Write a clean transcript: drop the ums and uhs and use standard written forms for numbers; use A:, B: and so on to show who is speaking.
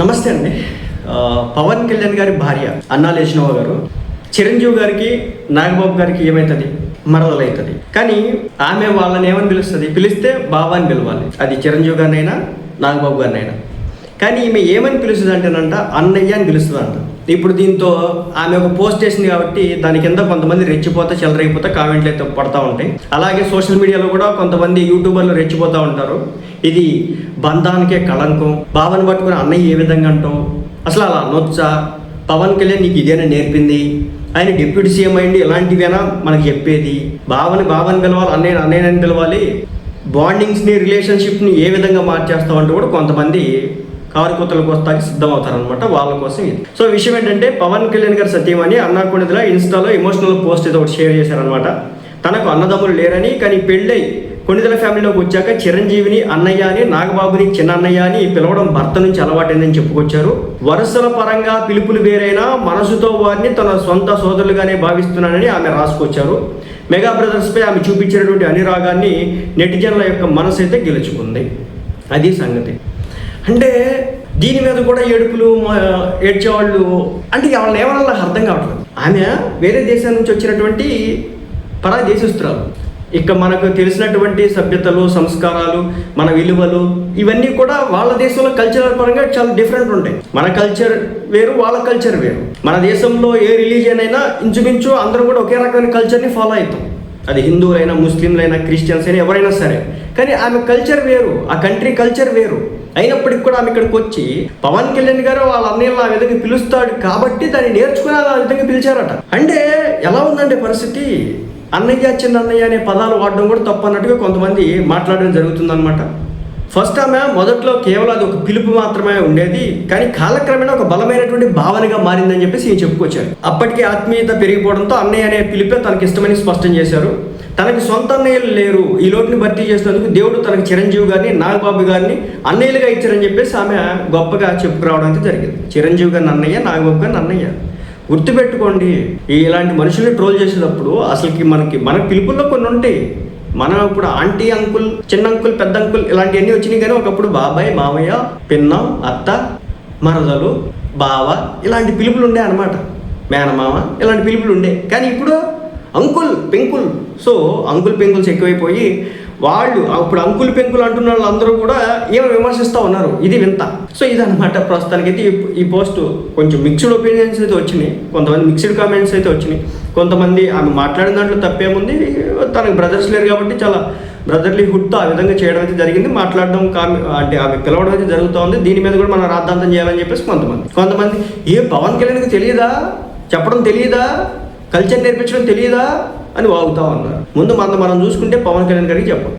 A: నమస్తే అండి. పవన్ కళ్యాణ్ గారి భార్య అన్నా లేచినవ గారు చిరంజీవి గారికి నాగబాబు గారికి ఏమవుతుంది, మరదలవుతుంది. కానీ ఆమె వాళ్ళని ఏమని పిలుస్తుంది, పిలిస్తే బాబా అని పిలవాలి. అది చిరంజీవి గారినైనా నాగబాబు గారినైనా. కానీ ఈమె ఏమని పిలుస్తుంది అంటేనంట అన్నయ్య అని పిలుస్తుంది అంట. ఇప్పుడు దీంతో ఆమె ఒక పోస్ట్ వేసింది కాబట్టి దాని కింద కొంతమంది రెచ్చిపోతా చెలరైపోతా కామెంట్లు అయితే పడతా ఉంటాయి. అలాగే సోషల్ మీడియాలో కూడా కొంతమంది యూట్యూబర్లు రెచ్చిపోతూ ఉంటారు. ఇది బంధానికే కళంకం, బావని పట్టుకుని అన్నయ్య ఏ విధంగా అంటాం, అసలు అలా అనొచ్చా, పవన్ కళ్యాణ్ నీకు ఇదేనా నేర్పింది, ఆయన డిప్యూటీ సీఎం అయింది, ఇలాంటివేనా మనకు చెప్పేది, బావని పిలవాలి, అన్నయ్యని పిలవాలి, బాండింగ్స్ని రిలేషన్షిప్ని ఏ విధంగా మార్చేస్తామంటూ కూడా కొంతమంది కారుకొత్తలకు వస్తాకి సిద్ధమవుతారనమాట. వాళ్ళ కోసం ఇది. సో విషయం ఏంటంటే పవన్ కళ్యాణ్ గారు సత్యమని అన్నా కొణిదెల ఇన్స్టాలో ఎమోషనల్ పోస్ట్ ఏదో ఒకటి షేర్ చేశారనమాట. తనకు అన్నదమ్ములు లేరని, కానీ పెళ్ళై కొణిదెల ఫ్యామిలీలోకి వచ్చాక చిరంజీవిని అన్నయ్య అని, నాగబాబుని చిన్న అన్నయ్య అని పిలవడం భర్త నుంచి అలవాటైందని చెప్పుకొచ్చారు. వరుసల పరంగా పిలుపులు వేరైనా మనసుతో వారిని తన సొంత సోదరులుగానే భావిస్తున్నానని ఆమె రాసుకొచ్చారు. మెగా బ్రదర్స్పై ఆమె చూపించినటువంటి అనురాగాన్ని నెటిజన్ల యొక్క మనసు అయితే గెలుచుకుంది. అది సంగతి. అంటే దీని మీద కూడా ఏడ్చేవాళ్ళు అంటే వాళ్ళని ఏమన్నా అర్థం కావట్లేదు. ఆమె వేరే దేశం నుంచి వచ్చినటువంటి పరాయి దేశస్తురాలు. ఇక మనకు తెలిసినటువంటి సభ్యతలు, సంస్కారాలు, మన విలువలు ఇవన్నీ కూడా వాళ్ళ దేశంలో కల్చరల్ పరంగా చాలా డిఫరెంట్ ఉంటాయి. మన కల్చర్ వేరు, వాళ్ళ కల్చర్ వేరు. మన దేశంలో ఏ రిలీజియన్ అయినా ఇంచుమించు అందరూ కూడా ఒకే రకమైన కల్చర్ని ఫాలో అవుతాం. అది హిందువులైనా, ముస్లింలైనా, క్రిస్టియన్స్ అయినా, ఎవరైనా సరే. కానీ ఆమె కల్చర్ వేరు, ఆ కంట్రీ కల్చర్ వేరు. అయినప్పటికీ కూడా ఆమె ఇక్కడికి వచ్చి పవన్ కళ్యాణ్ గారు వాళ్ళ అన్నయ్యలు ఆ విధంగా పిలుస్తాడు కాబట్టి దాన్ని నేర్చుకుని ఆ విధంగా పిలిచారట. అంటే ఎలా ఉందంటే పరిస్థితి, అన్నయ్య చిన్న అన్నయ్య అనే పదాలు వాడడం కూడా తప్పు అన్నట్టుగా కొంతమంది మాట్లాడడం జరుగుతుందన్నమాట. ఫస్ట్ ఆమె మొదట్లో కేవలం అది ఒక పిలుపు మాత్రమే ఉండేది, కానీ కాలక్రమేణా ఒక బలమైనటువంటి భావనగా మారిందని చెప్పేసి ఈయన చెప్పుకొచ్చారు. అప్పటికే ఆత్మీయత పెరిగిపోవడంతో అన్నయ్య అనే పిలిపే తనకి ఇష్టమని స్పష్టం చేశారు. తనకి సొంత అన్నయ్యలు లేరు, ఈ లోటుని భర్తీ చేసినందుకు దేవుడు తనకి చిరంజీవి గారిని, నాగబాబు గారిని అన్నయ్యలుగా ఇచ్చారని చెప్పేసి ఆమె గొప్పగా చెప్పుకురావడం అయితే జరిగింది. చిరంజీవి గారిని అన్నయ్య, నాగబాబు గారిని అన్నయ్య. గుర్తుపెట్టుకోండి, ఇలాంటి మనుషుల్ని ట్రోల్ చేసేటప్పుడు అసలుకి మన పిలుపుల్లో కొన్ని ఉంటాయి. మనం ఇప్పుడు ఆంటీ అంకుల్, చిన్న అంకుల్, పెద్ద అంకుల్ ఇలాంటివన్నీ వచ్చినాయి. కానీ ఒకప్పుడు బాబాయ్, మామయ్య, పిన్నం, అత్త, మరదలు, బావ ఇలాంటి పిలుపులు ఉండే అనమాట. మేనమామ ఇలాంటి పిలుపులు ఉండే. కానీ ఇప్పుడు అంకుల్, పెంకుల్. సో అంకుల్ పెంకుల్స్ ఎక్కువైపోయి వాళ్ళు ఇప్పుడు అంకుల్ పెంకులు అంటున్న వాళ్ళు అందరూ కూడా ఏమో విమర్శిస్తూ ఉన్నారు. ఇది వింత. సో ఇదనమాట ప్రస్తుతానికైతే ఈ పోస్ట్ కొంచెం మిక్స్డ్ ఒపీనియన్స్ అయితే వచ్చినాయి, కొంతమంది మిక్స్డ్ కామెంట్స్ అయితే వచ్చినాయి. కొంతమంది ఆమె మాట్లాడిన దాంట్లో తప్పేముంది, తనకు బ్రదర్స్ లేరు కాబట్టి చాలా బ్రదర్లీ హుడ్తో ఆ విధంగా చేయడం అయితే జరిగింది. మాట్లాడడం అంటే ఆమె పిలవడం అయితే జరుగుతూ ఉంది. దీని మీద కూడా మనం రాద్ధాంతం చేయాలని చెప్పేసి కొంతమంది ఏ పవన్ కళ్యాణ్కి తెలియదా, చెప్పడం తెలియదా, కల్చర్ నేర్పించడం తెలియదా అని వాగుతూ ఉన్నారు. ముందు మనం చూసుకుంటే పవన్ కళ్యాణ్ గారికి చెప్పం.